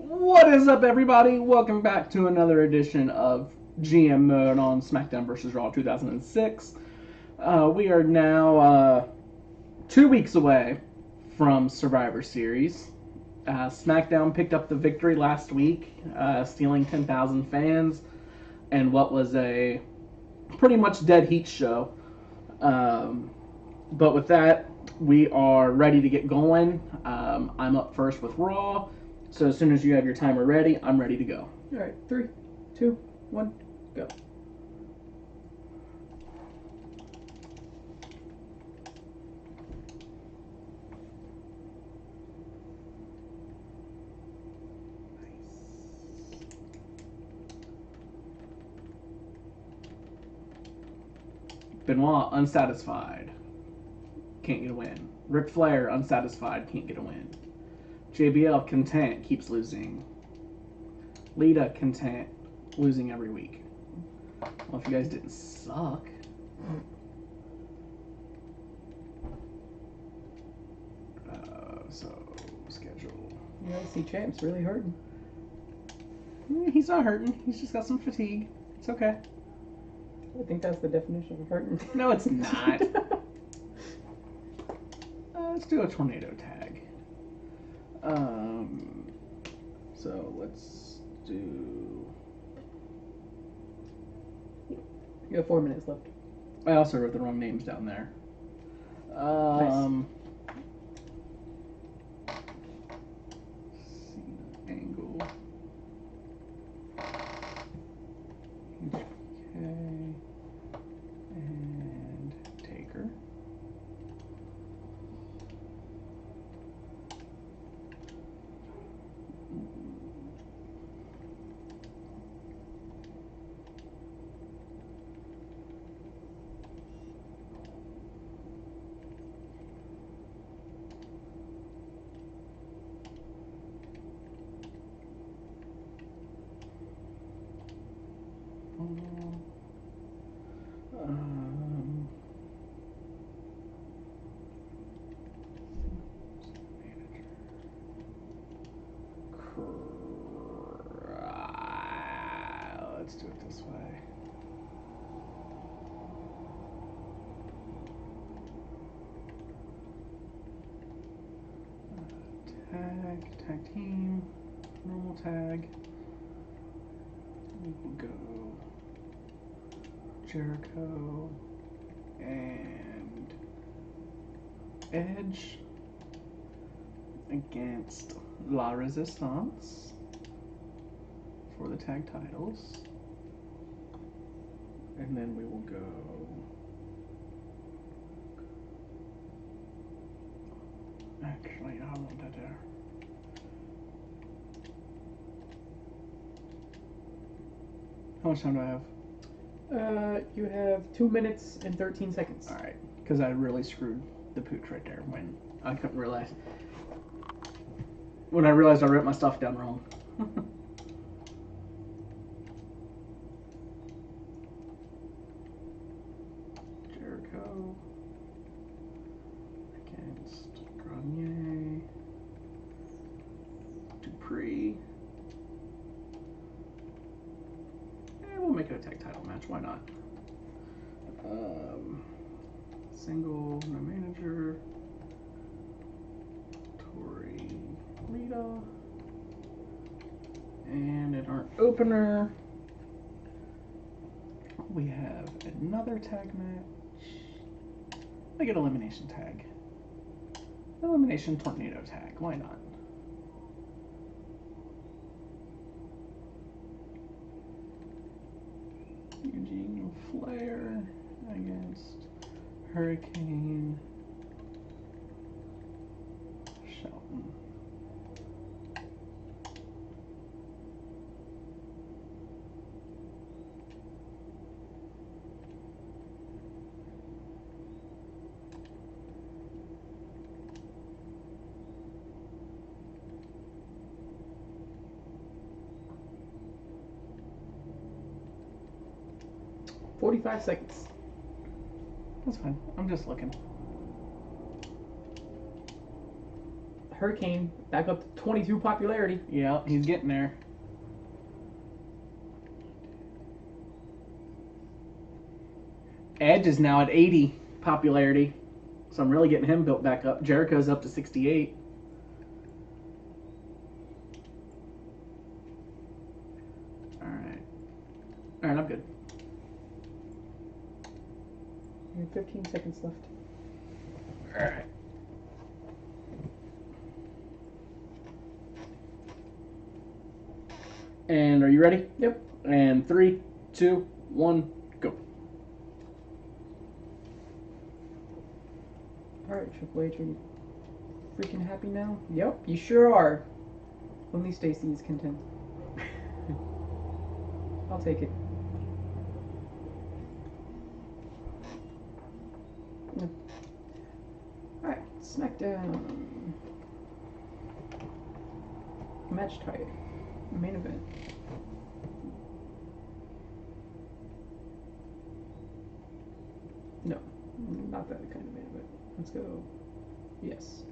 What is up, everybody? Welcome back to another edition of GM Mode on SmackDown vs. Raw 2006. We are now 2 weeks away from Survivor Series. SmackDown picked up the victory last week, stealing 10,000 fans, and what was a pretty much dead heat show. But with that, we are ready to get going. I'm up first with Raw. So as soon as you have your timer ready, I'm ready to go. All right, 3, 2, 1, go. Benoit, unsatisfied. Can't get a win. Ric Flair, unsatisfied. Can't get a win. JBL, content. Keeps losing. Lita, content. Losing every week. Well, if you guys didn't suck. So, schedule. Yeah, I see Champ's really hurting. He's not hurting. He's just got some fatigue. It's okay. I think that's the definition of hurting. No, it's not. Let's do a tornado tag. So let's do. You have 4 minutes left. I also wrote the wrong names down there. Cena, Angle. HBK. And Taker. Let's do it this way. Tag team, normal tag. We will go Jericho and Edge against La Resistance for the tag titles. And then we will go actually I want that there. How much time do I have? You have 2 minutes and 13 seconds. Alright, because I really screwed the pooch right there when I couldn't realize. When I realized I wrote my stuff down wrong. Jericho against Grenier. Dupree. We'll make it a tag title match. Why not? Single, no manager. Tori, Lita. And in our opener, we have another tag match. Make it elimination tag. Elimination tornado tag. Why not? Eugene Flair against Hurricane Shelton. $45 seconds. That's fine. I'm just looking. Hurricane back up to 22 popularity. Yeah, he's getting there. Edge is now at 80 popularity, so I'm really getting him built back up. Jericho's up to 68. Alright, I'm good. You have 15 seconds left. Alright. And are you ready? Yep. And 3, 2, 1, go. Alright, Triple H, are you freaking happy now? Yep, you sure are. Only Stacy is content. I'll take it. No. Alright, SmackDown. Match tie. Main event. No, not that kind of main event. Let's go. Yes.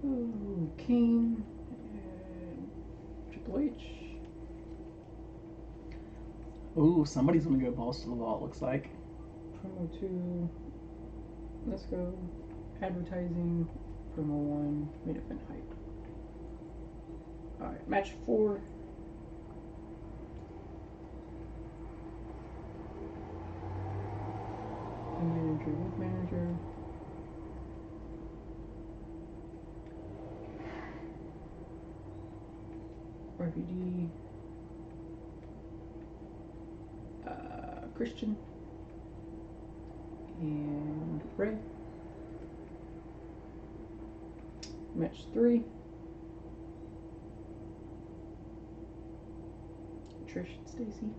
Ooh, Kane and Triple H. Ooh, somebody's gonna go balls to the wall, it looks like. Promo 2. Let's go. Advertising. Promo 1. Main event hype. Alright, match 4. Manager with manager. RVD. Christian. And Ray. Match 3. Trish and Stacy.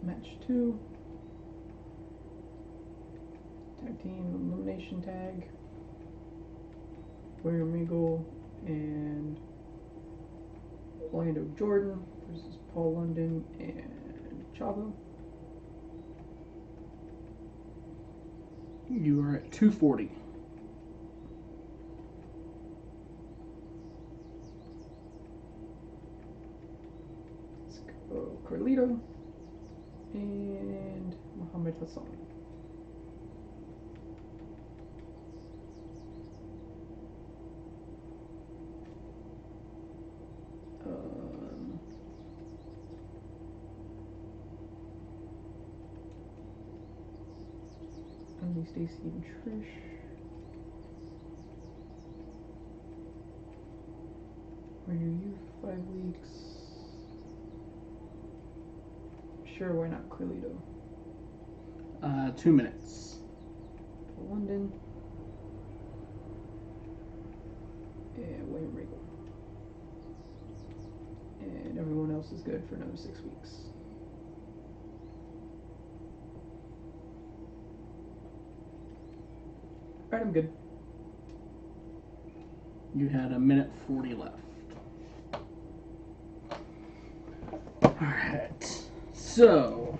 Match 2. Tag team elimination tag. William Regal and Orlando Jordan versus Paul London and Chavo. You are at 240. Let's go Carlito and Muhammad Hassan. Only Stacy and Trish. Renew you 5 weeks. Sure, why not Carlito? 2 minutes. London. And William Regal. And everyone else is good for another 6 weeks. Alright, I'm good. You had 1:40 left. Alright. So,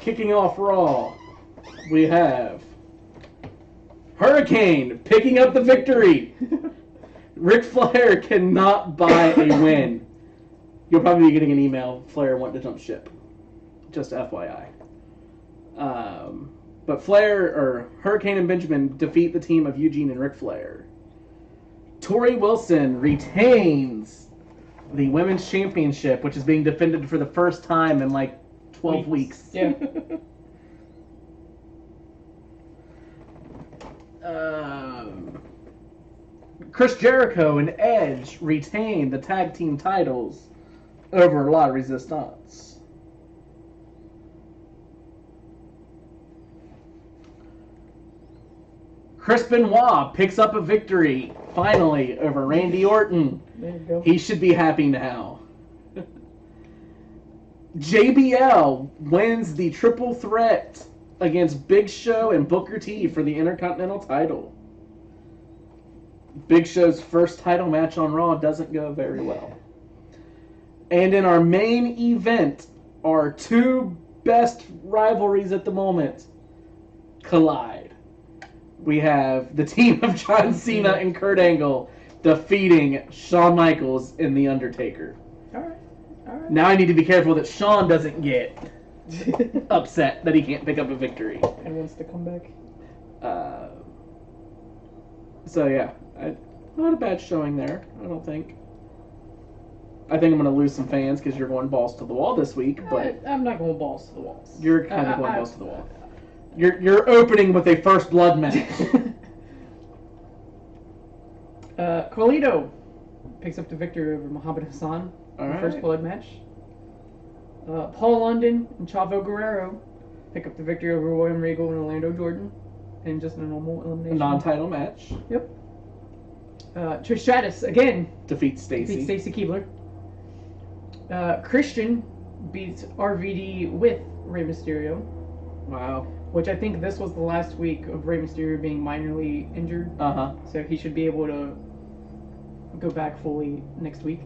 kicking off Raw, we have Hurricane picking up the victory. Ric Flair cannot buy a win. You'll probably be getting an email, Flair wanting to jump ship. Just FYI. But Hurricane and Benjamin defeat the team of Eugene and Ric Flair. Tori Wilson retains the Women's Championship, which is being defended for the first time in like 12 weeks. Yeah. Chris Jericho and Edge retain the tag team titles over La Resistance. Chris Benoit picks up a victory, finally, over Randy Orton. There you go. He should be happy now. JBL wins the triple threat against Big Show and Booker T for the Intercontinental title. Big Show's first title match on Raw doesn't go very well. And in our main event, our two best rivalries at the moment collide. We have the team of John Cena and Kurt Angle defeating Shawn Michaels and The Undertaker. Alright. Now I need to be careful that Shawn doesn't get upset that he can't pick up a victory. And wants to come back. So yeah, not a bad showing there, I don't think. I think I'm going to lose some fans because you're going balls to the wall this week, but I'm not going balls to the walls. you're kind of going balls to the wall. You're opening with a first blood match. Carlito picks up the victory over Muhammad Hassan in the first blood match. Paul London and Chavo Guerrero pick up the victory over William Regal and Orlando Jordan in just a normal elimination. Non-title match. Yep. Trish Stratus again Defeats Stacy. Stacy Keibler. Christian beats RVD with Rey Mysterio, Wow. which I think this was the last week of Rey Mysterio being minorly injured, so he should be able to go back fully next week.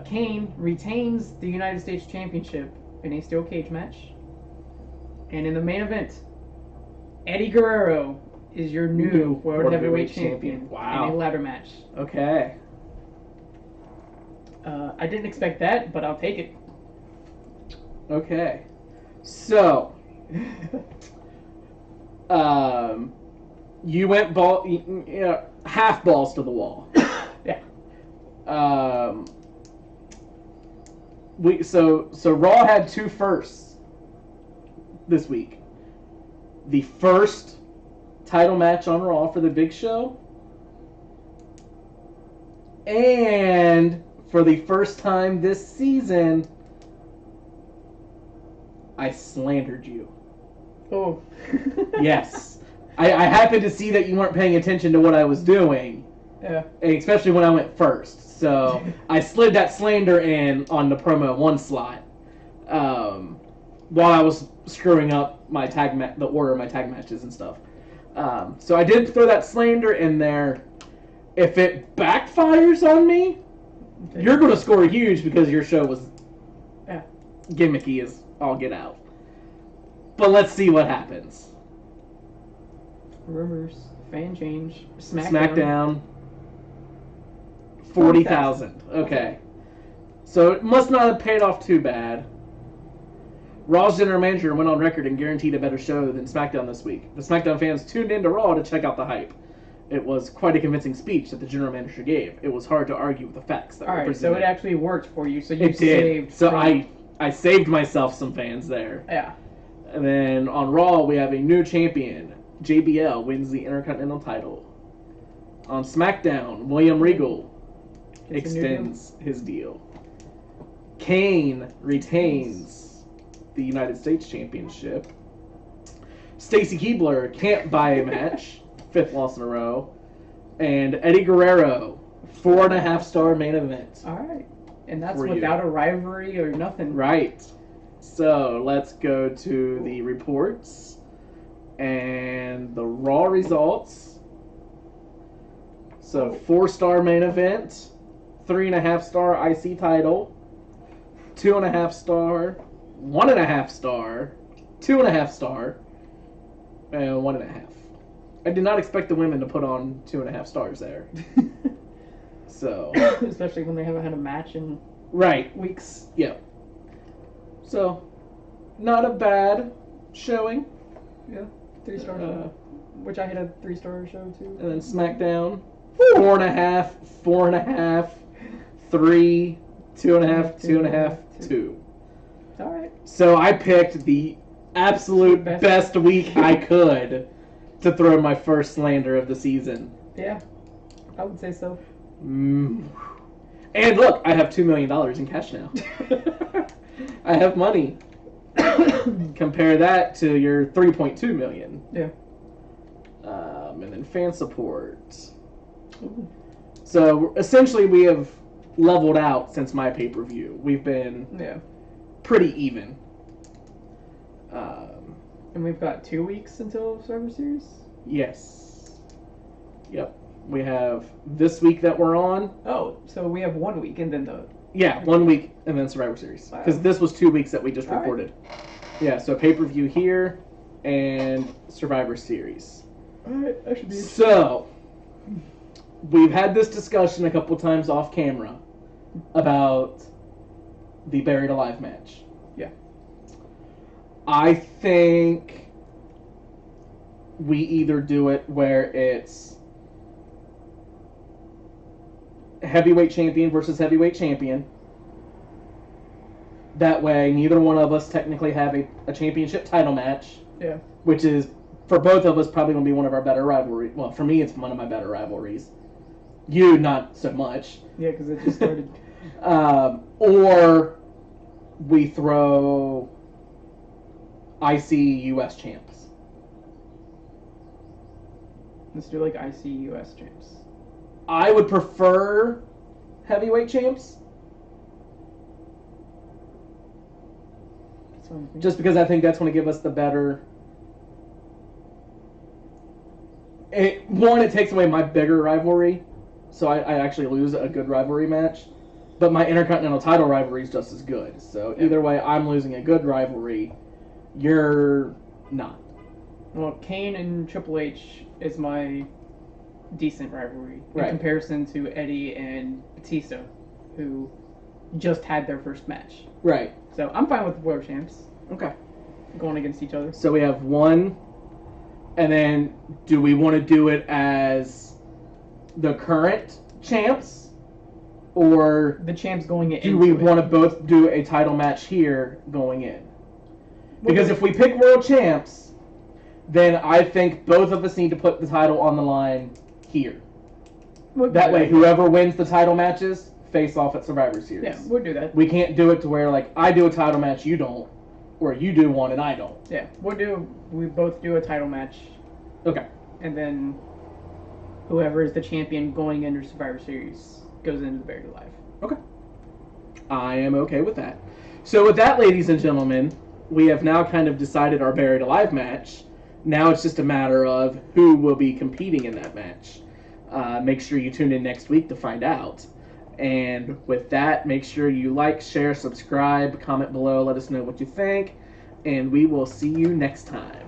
Kane retains the United States Championship in a steel cage match. And in the main event, Eddie Guerrero is your new World Heavyweight Champion Wow. in a ladder match. Okay. I didn't expect that, but I'll take it. Okay. So, you went half balls to the wall. Yeah. So Raw had two firsts this week. The first title match on Raw for the Big Show, and for the first time this season, I slandered you. Oh. Yes. I happened to see that you weren't paying attention to what I was doing. Yeah. Especially when I went first. So I slid that slander in on the promo 1 slot while I was screwing up my the order of my tag matches and stuff. So I did throw that slander in there. If it backfires on me, you're going to score huge because your show was gimmicky as all get out. But let's see what happens. Rumors. Fan change. SmackDown. 40,000. Okay. So it must not have paid off too bad. Raw's general manager went on record and guaranteed a better show than SmackDown this week. The SmackDown fans tuned into Raw to check out the hype. It was quite a convincing speech that the general manager gave. It was hard to argue with the facts that were Alright, so presented. it actually worked for you. So you It saved. did. So from- I saved myself some fans there. Yeah. And then on Raw, we have a new champion. JBL wins the Intercontinental title. On SmackDown, William Regal Gets a new extends his deal. Kane retains the United States Championship. Stacy Keibler can't buy a match. 5th loss in a row. And Eddie Guerrero, 4.5-star main event. Alright. And that's For you. without a rivalry or nothing. Right. So let's go to the reports and the Raw results. So 4-star main event, 3.5-star IC title, 2.5-star, 1.5-star, 2.5-star, and 1.5. I did not expect the women to put on 2.5 stars there. So Especially when they haven't had a match in right. weeks. Yeah. So, not a bad showing. Yeah. 3-star show. Which I had a 3-star show too. And then SmackDown, 4.5, 4.5, 3, 2.5, 2.5, 2. Alright. So I picked the absolute best week I could to throw my first slander of the season. Yeah. I would say so. And look, I have $2 million in cash now. I have money. Compare that to your $3.2 million. Yeah. And then fan support. Ooh. So essentially, we have leveled out since my pay-per-view. We've been pretty even. And we've got 2 weeks until Survivor Series? Yes. Yep. We have this week that we're on. Oh, so we have 1 week and then the... Yeah, 1 week and then Survivor Series. Because this was 2 weeks that we just recorded. Right. Yeah, so pay-per-view here and Survivor Series. Alright, that should be interesting. So, we've had this discussion a couple times off camera about the Buried Alive match. Yeah. I think we either do it where it's heavyweight champion versus heavyweight champion. That way, neither one of us technically have a championship title match. Yeah. Which is, for both of us, probably going to be one of our better rivalries. Well, for me, it's one of my better rivalries. You, not so much. Yeah, because it just started. Or we throw IC US champs. Let's do like IC US champs. I would prefer heavyweight champs. Just because I think that's going to give us the better... It takes away my bigger rivalry, so I actually lose a good rivalry match. But my Intercontinental title rivalry is just as good. So either way, I'm losing a good rivalry. You're not. Well, Kane and Triple H is my decent rivalry in comparison to Eddie and Batista, who just had their first match. Right. So I'm fine with the World Champs. Okay. Going against each other. So we have one, and then do we want to do it as the current champs, or the champs going in? Do we want to both do a title match here going in? Because if we pick world champs, then I think both of us need to put the title on the line here. That way, whoever wins the title matches face off at Survivor Series. Yeah, we'll do that. We can't do it to where, like, I do a title match, you don't, or you do one and I don't. Yeah, we both do a title match. Okay. And then whoever is the champion going into Survivor Series goes into the Buried Alive. Okay. I am okay with that. So with that, ladies and gentlemen, we have now kind of decided our Buried Alive match. Now it's just a matter of who will be competing in that match. Make sure you tune in next week to find out. And with that, make sure you like, share, subscribe, comment below, let us know what you think, and we will see you next time.